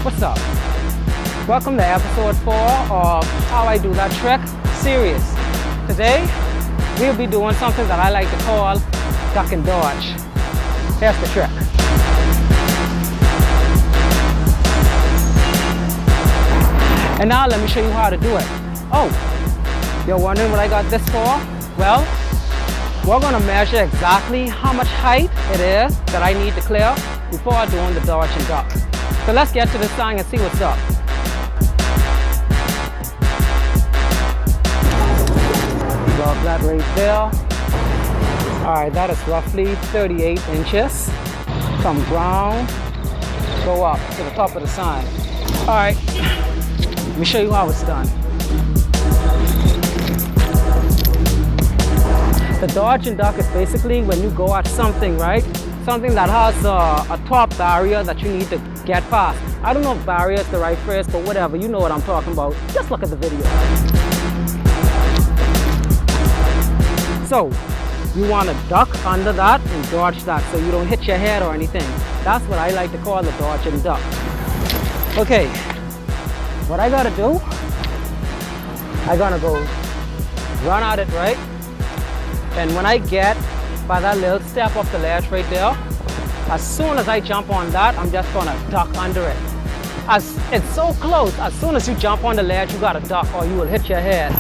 What's up? Welcome to episode 4 of How I Do That Trick series. Today, we'll be doing something that I like to call duck and dodge. Here's the trick. And now let me show you how to do it. Oh, you're wondering what I got this for? Well, we're gonna measure exactly how much height it is that I need to clear before doing the dodge and duck. So let's get to this thing and see what's up. Drop that right there. All right, that is roughly 38 inches. Come down, go up to the top of the sign. All right, let me show you how it's done. The dodge and duck is basically when you go at something, right? Something that has a top barrier that you need to get past. I don't know if barrier is the right phrase, but whatever, you know what I'm talking about. Just look at the video. So, you want to duck under that and dodge that so you don't hit your head or anything. That's what I like to call the dodge and duck. Okay, what I gotta do, I gotta go run at it, right? And when I get by that little step up the ledge right there, as soon as I jump on that, I'm just gonna duck under it. As it's so close, as soon as you jump on the ledge, you gotta duck or you will hit your head.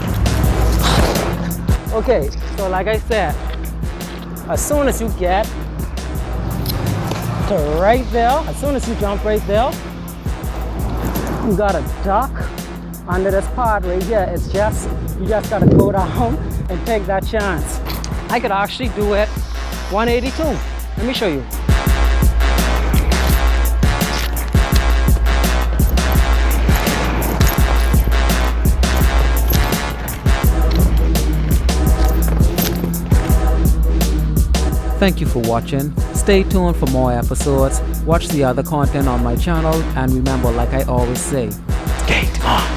Okay, so like I said, as soon as you get to right there, as soon as you jump right there, you gotta duck under this part right here. It's just, you just gotta go down and take that chance. I could actually do it 182. Let me show you. Thank you for watching. Stay tuned for more episodes. Watch the other content on my channel, and remember, like I always say, skate on.